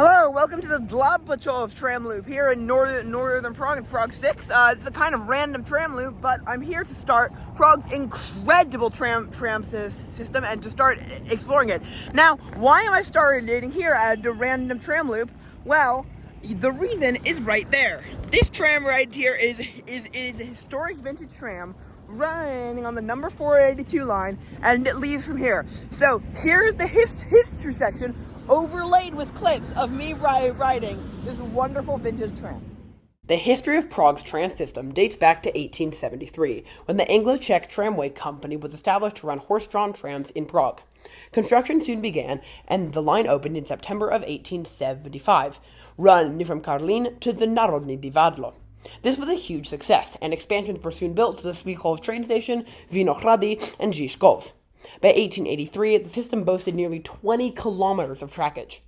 Hello, welcome to the Dlabachov tram loop here in northern Prague, in Prague 6. It's a kind of random tram loop, but I'm here to start Prague's incredible tram system and to start exploring it. Now, why am I starting here at the random tram loop? Well, the reason is right there. This tram right here is a historic vintage tram running on the number 482 line, and it leaves from here. So here's the history section, overlaid with clips of me riding this wonderful vintage tram. The history of Prague's tram system dates back to 1873, when the Anglo-Czech Tramway Company was established to run horse-drawn trams in Prague. Construction soon began, and the line opened in September of 1875, running from Karlín to the Národní Divadlo. This was a huge success, and expansions were soon built to the Smíchov train station, Vinohrady, and Žižkov. By 1883, the system boasted nearly 20 kilometers of trackage.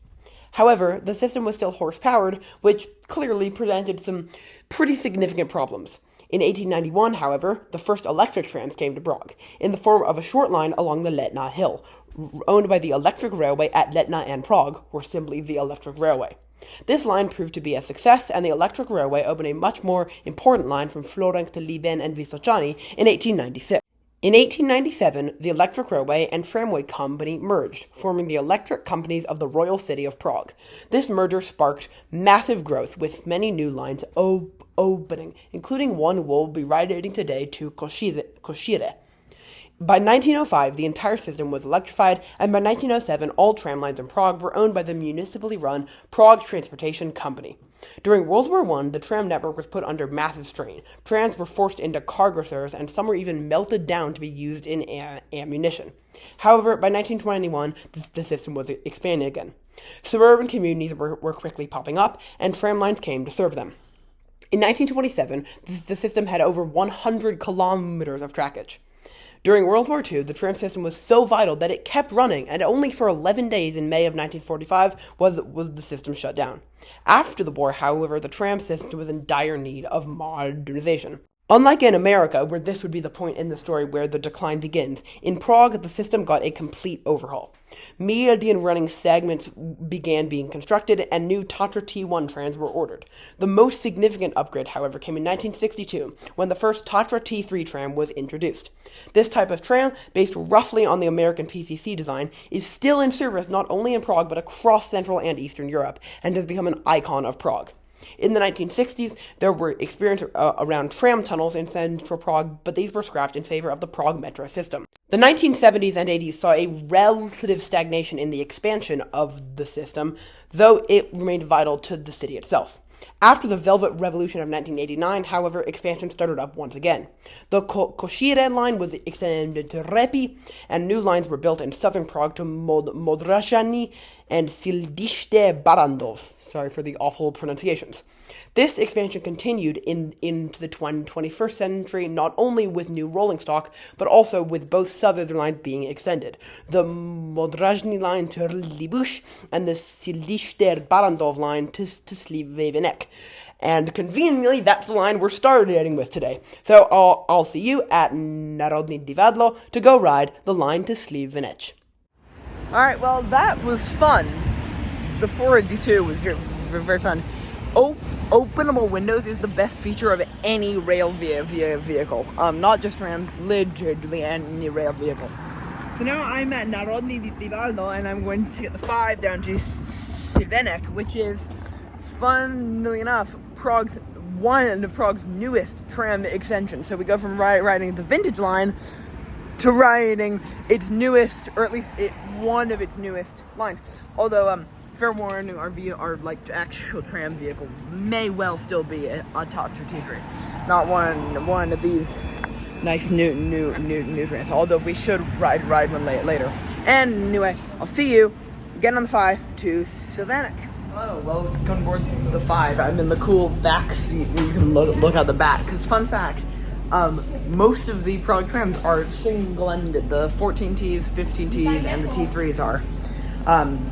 However, the system was still horse-powered, which clearly presented some pretty significant problems. In 1891, however, the first electric trams came to Prague, in the form of a short line along the Letná Hill, owned by the electric railway at Letná and Prague, or simply the Electric Railway. This line proved to be a success, and the electric railway opened a much more important line from Florenc to Libuš and Vysočany in 1896. In 1897, the Electric Railway and Tramway Company merged, forming the electric companies of the Royal City of Prague. This merger sparked massive growth, with many new lines opening, including one we'll be riding today to Košice. By 1905, the entire system was electrified, and by 1907, all tram lines in Prague were owned by the municipally run Prague Transportation Company. During World War I, the tram network was put under massive strain. Trams were forced into cargo reserves, and some were even melted down to be used in ammunition. However, by 1921, the system was expanding again. Suburban communities were quickly popping up, and tram lines came to serve them. In 1927, the system had over 100 kilometers of trackage. During World War II, the tram system was so vital that it kept running, and only for 11 days in May of 1945 was the system shut down. After the war, however, the tram system was in dire need of modernization. Unlike in America, where this would be the point in the story where the decline begins, in Prague, the system got a complete overhaul. Median running segments began being constructed, and new Tatra T1 trams were ordered. The most significant upgrade, however, came in 1962, when the first Tatra T3 tram was introduced. This type of tram, based roughly on the American PCC design, is still in service not only in Prague, but across Central and Eastern Europe, and has become an icon of Prague. In the 1960s, there were experiments around tram tunnels in central Prague, but these were scrapped in favor of the Prague metro system. The 1970s and 80s saw a relative stagnation in the expansion of the system, though it remained vital to the city itself. After the Velvet Revolution of 1989, however, expansion started up once again. The Košice line was extended to Řepy, and new lines were built in southern Prague to Modřany and Sídliště Barandov. Sorry for the awful pronunciations. This expansion continued into the 21st century, not only with new rolling stock, but also with both southern lines being extended. The Modřany line to Libuš and the Sídliště Barandov line to Slivenec. And conveniently, that's the line we're starting with today. So I'll see you at Národní Divadlo to go ride the line to Slivenec. Alright, well, that was fun. The 482 was very, very fun. Openable windows is the best feature of any rail vehicle. Not just trams, literally any rail vehicle. So now I'm at Národní Divadlo, and I'm going to get the 5 down to Slivenec, which is, funnily enough, one of Prague's newest tram extensions. So we go from riding the vintage line to riding its newest, or at least one of its newest lines. Although, fair warning, our like actual tram vehicle may well still be a Tatra T3, not one of these nice new trams. Although we should ride one later. And anyway, I'll see you again on the 5 to Slivenec. Hello, welcome aboard the 5. I'm in the cool back seat where you can look out the back. Because fun fact, most of the Prague trams are single-ended. The 14Ts, 15Ts, and the T3s are.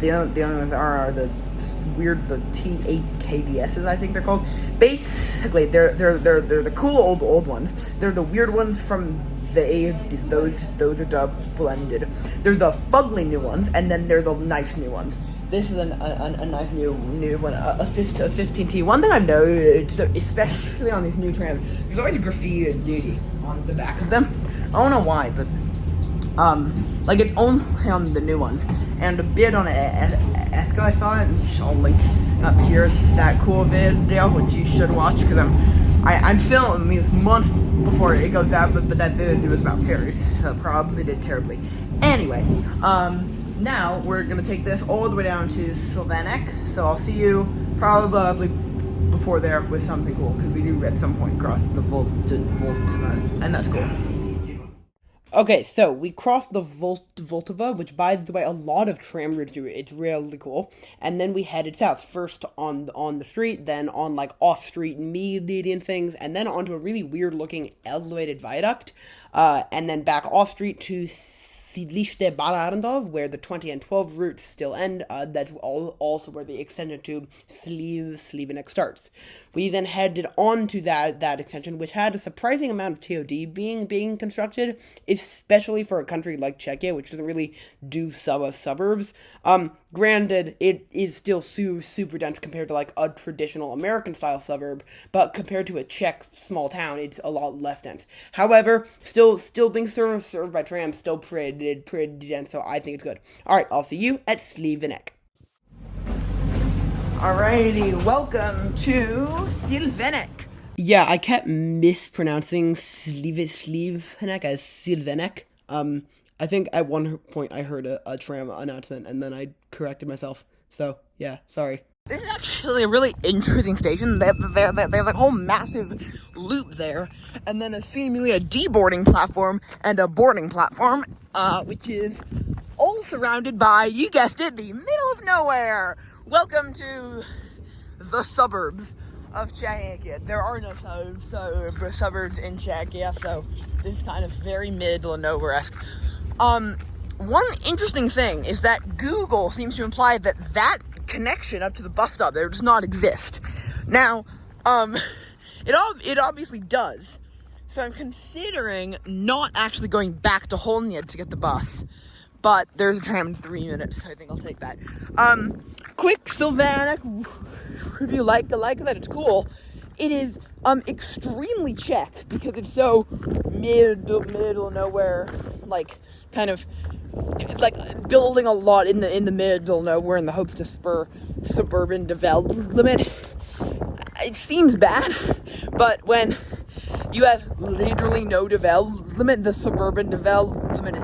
The only ones are the T8 KBSs, I think they're called. Basically, they're the cool old ones. They're the weird ones from the 80s. Those are double-ended. They're the fugly new ones, and then they're the nice new ones. this is a nice new one, a 15T. One thing I've noticed, so especially on these new trams, there's always graffiti on the back of them. I don't know why, but like it's only on the new ones, and a bit on Esco. I saw it, and I'll link up here that cool video, which you should watch, because I'm filming this month before it goes out, but that video was about ferries, so probably did terribly. Anyway, now we're gonna take this all the way down to Slivenec, so I'll see you probably before there with something cool, because we do at some point cross the Volta, and that's cool. Okay, so we crossed the Voltova, which, by the way, a lot of tram routes do. It's really cool. And then we headed south, first on the street, then on, like, off-street median things, and then onto a really weird-looking elevated viaduct, and then back off-street to Sídliště Barandov, where the 20 and 12 routes still end. That's also where the extension to Slivenec starts. We then headed on to that extension, which had a surprising amount of TOD being constructed, especially for a country like Czechia, which doesn't really do suburbs. Granted, it is still super dense compared to like a traditional American-style suburb, but compared to a Czech small town, it's a lot less dense. However, still being served by tram, still pretty dense, so I think it's good. Alright, I'll see you at Slivenec. Alrighty, welcome to Slivenec. Yeah, I kept mispronouncing Slivenec as Slivenec. I think at one point I heard a tram announcement, and then I corrected myself. So, yeah, sorry. This is actually a really interesting station. They have a whole massive loop there, and then seemingly a deboarding platform and a boarding platform, which is all surrounded by, you guessed it, the middle of nowhere. Welcome to the suburbs of Czechia. There are no suburbs in Czechia, so this is kind of very middle of nowhere-esque. One interesting thing is that Google seems to imply that connection up to the bus stop there does not exist. Now, it obviously does. So I'm considering not actually going back to Holnia to get the bus. But there's a tram in 3 minutes, so I think I'll take that. Quick Slivenec review, like that it's cool. It is extremely Czech because it's so middle nowhere, like kind of like building a lot in the middle nowhere in the hopes to spur suburban development. It seems bad, but when you have literally no development, the suburban development,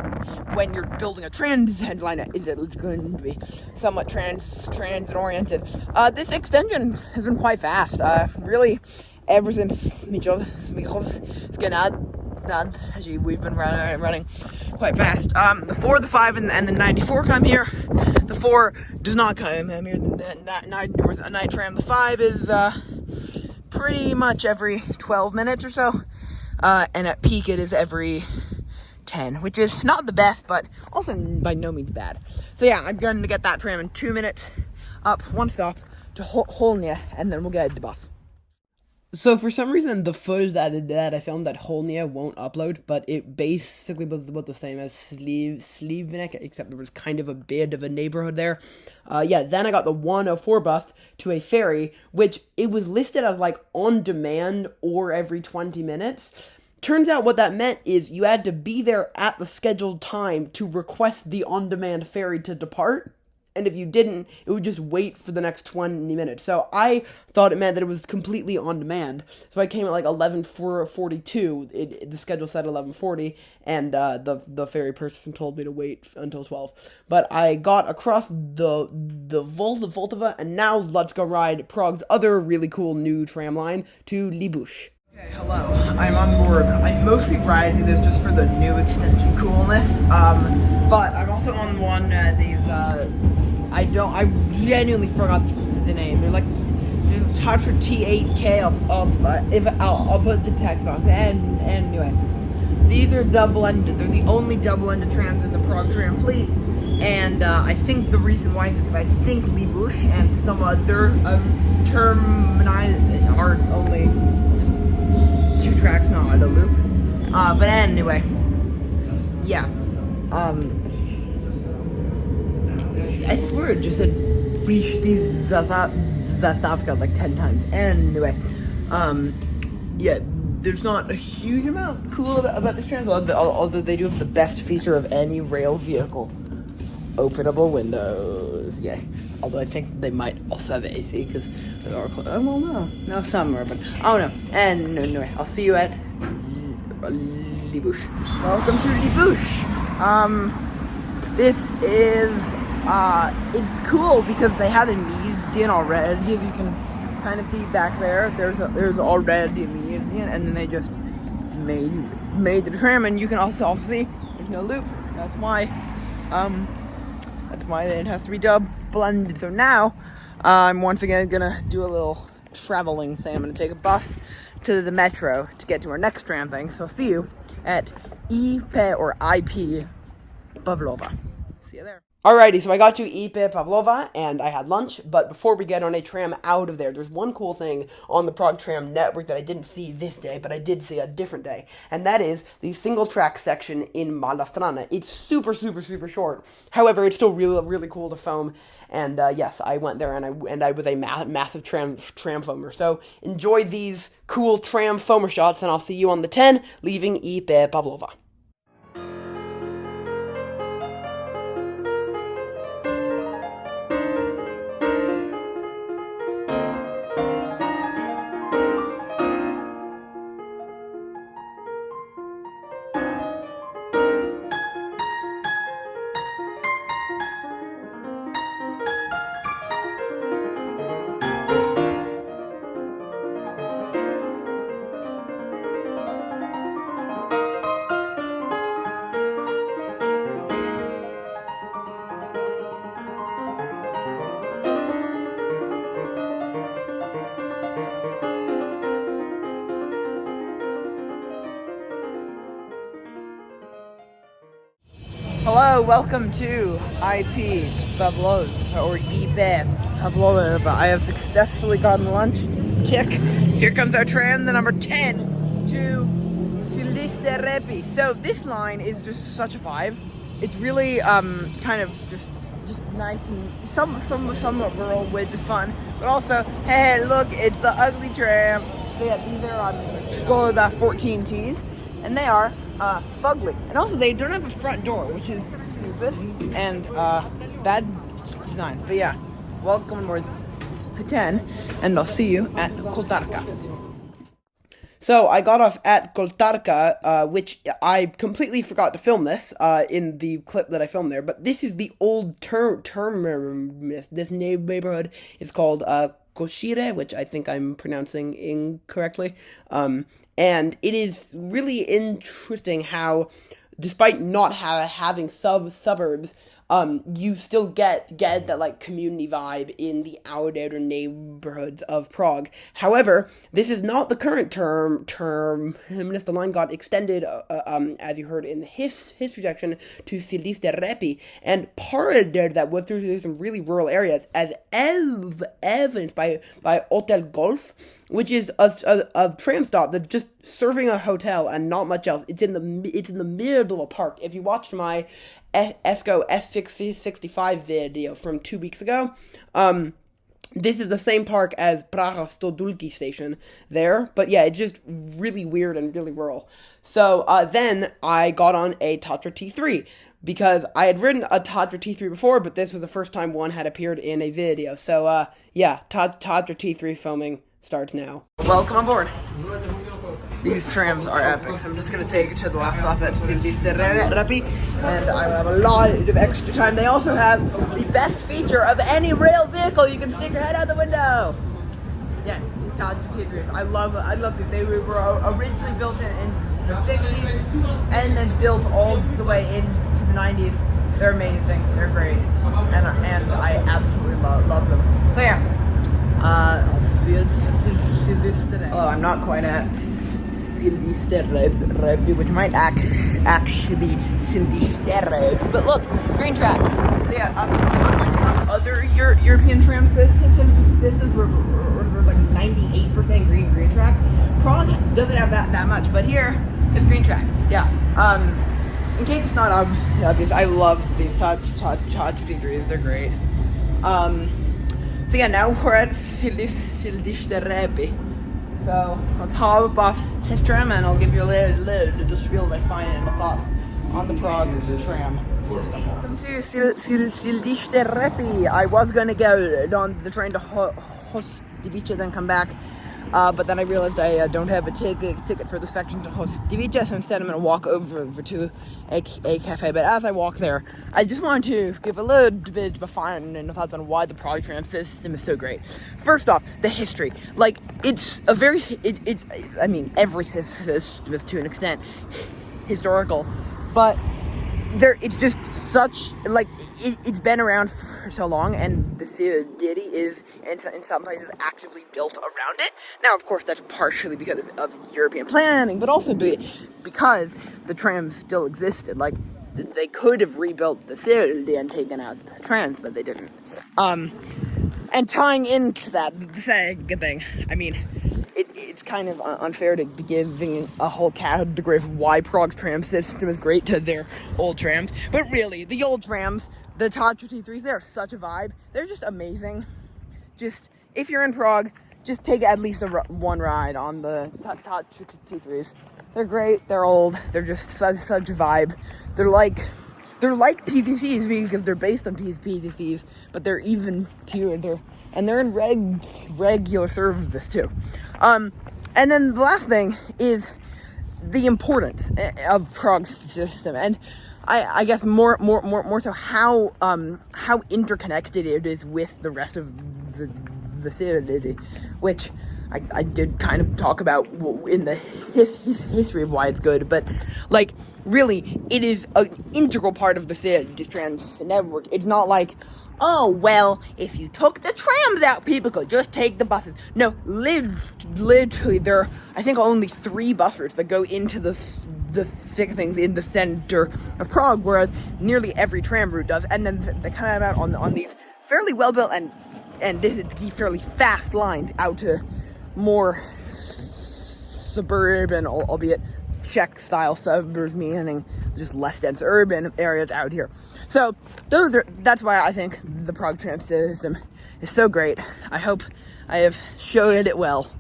when you're building a transit line, is it going to be somewhat transit oriented. This extension has been quite fast. Really, ever since we've been running quite fast. The 4, the 5, and the 94 come here. The 4 does not come here. The night tram. The 5 is pretty much every 12 minutes or so, and at peak it is every 10, which is not the best, but also by no means bad. So yeah, I'm going to get that tram in 2 minutes, up one stop to Holnia, and then we'll get the bus. So for some reason, the footage that I filmed at Holnia won't upload, but it basically was about the same as Slivenec, except there was kind of a bit of a neighborhood there. Then I got the 104 bus to a ferry, which it was listed as like on demand or every 20 minutes. Turns out what that meant is you had to be there at the scheduled time to request the on-demand ferry to depart. And if you didn't, it would just wait for the next 20 minutes. So I thought it meant that it was completely on demand. So I came at like 11:42. The schedule said 11:40, and the ferry person told me to wait until 12. But I got across the Voltova, and now let's go ride Prague's other really cool new tram line to Libuš. Okay, hello. I'm on board. I'm mostly riding this just for the new extension coolness. But I'm also on one I genuinely forgot the name. They're like, there's a Tatra T3. I'll put the text box. And anyway, these are double-ended. They're the only double-ended trams in the Prague tram fleet. And I think the reason why is because I think Libuš and some other termini are only just 2 tracks, not a loop. But anyway, yeah. I swear it just said Zastavka like 10 times. Anyway, yeah, there's not a huge amount cool about this tram, although they do have the best feature of any rail vehicle. Openable windows, yeah. Although I think they might also have AC because they are closed. Oh, well, no summer, but oh no. And anyway, I'll see you at Libuš. Welcome to Libuš. This is it's cool because they have the median already. As you can kind of see back there, there's already a median, and then they just made the tram, and you can also see there's no loop. That's why it has to be blended. So now, I'm once again gonna do a little traveling thing. I'm gonna take a bus to the metro to get to our next tram thing. So I'll see you at IP Pavlova. See you there. Alrighty, so I got to IP Pavlova and I had lunch, but before we get on a tram out of there, there's one cool thing on the Prague tram network that I didn't see this day, but I did see a different day, and that is the single track section in Malá Strana. It's super short. However, it's still really cool to foam, and yes, I went there and I was a massive tram foamer. So enjoy these cool tram foamer shots, and I'll see you on the 10 leaving IP Pavlova. Hello, welcome to IP Pavlova, or IP Pavlova. I have successfully gotten lunch. Tick. Here comes our tram, the number 10 to Sídliště Řepy. So this line is just such a vibe. It's really kind of just nice and somewhat rural, which is fun. But also, hey, look, it's the ugly tram. So yeah, these are on Skoda 14Ts, and they are fugly. And also, they don't have a front door, which is stupid and bad design. But yeah, welcome aboard the 10, and I'll see you at Kotlářka. So I got off at Kotlářka, which I completely forgot to film this in the clip that I filmed there. But this is the old terminus. This neighborhood is called Košíře, which I think I'm pronouncing incorrectly. And it is really interesting how, despite not having suburbs, you still get that like community vibe in the outer neighborhoods of Prague. However, this is not the current term. The line got extended, as you heard in the history section, to Sídliště Řepy, and part of that was through some really rural areas, as evidenced by Hotel Golf, which is a tram stop that's just serving a hotel and not much else. It's in the middle of a park. If you watched my ESCO S65 video from 2 weeks ago, this is the same park as Prague Stodulki Station there, but yeah, it's just really weird and really rural. So then I got on a Tatra T3, because I had ridden a Tatra T3 before, but this was the first time one had appeared in a video. So yeah, Tatra T3 filming starts now. Welcome on board. These trams are epic, so I'm just going to take it to the last stop at Sídliště Řepy, and I have a lot of extra time. They also have the best feature of any rail vehicle. You can stick your head out the window. Yeah, Tatra T3s. I love these. They were originally built in the 60s and then built all the way into the 90s. They're amazing. They're great, and I absolutely love them. So yeah. I'll see you at Sídliště. Oh, I'm not quite at Sídliště Řepy, which might actually be Sídliště Řepy. But look, green track. So yeah, unlike some other European tram systems where like 98% green track, Prague doesn't have that much, but here it's green track. Yeah. in case it's not obvious, I love these Tatra T3s. They're great. So yeah, now we're at Sídliště Řepy. So let's hop off his tram and I'll give you a little spiel of my final thoughts on the Prague tram system. Welcome to Sídliště Řepy. I was going to go on the train to Hostivice, then come back. But then I realized I don't have a ticket for the section to Hostivice, so instead I'm going to walk over to a cafe. But as I walk there, I just wanted to give a little bit of a final thoughts on why the Prague tram system is so great. First off, the history. Like, it's a very, I mean, every system is to an extent historical, but it's just such, like, it's been around for so long, and the city is, in some places, actively built around it. Now, of course, that's partially because of European planning, but also because the trams still existed. Like, they could have rebuilt the city and taken out the trams, but they didn't. And tying into that, the second thing, I mean, it's kind of unfair to be giving a whole category of why Prague's tram system is great to their old trams. But really, the old trams, the Tatra T3s, they're such a vibe. They're just amazing. Just, if you're in Prague, just take at least one ride on the Tatra T3s. They're great, they're old, they're just such a vibe. They're like PCCs because they're based on PCCs, but they're even cuter. They're in regular service too. And then the last thing is the importance of Prague's system, and I guess more so how interconnected it is with the rest of the city, which I did kind of talk about in the history of why it's good, but like really it is an integral part of the city's trans network. It's not like, oh, well, if you took the trams out, people could just take the buses. No, literally, there are, I think, only 3 bus routes that go into the thick things in the center of Prague, whereas nearly every tram route does. And then they come out on these fairly well-built and fairly fast lines out to more suburban, albeit Czech-style suburbs, meaning just less dense urban areas out here. So that's why I think the Prague tram system is so great. I hope I have showed it well.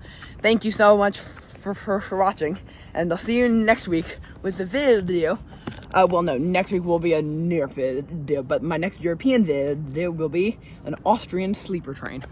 Thank you so much for watching, and I'll see you next week with the video. Well, no, next week will be a New York video, but my next European video will be an Austrian sleeper train.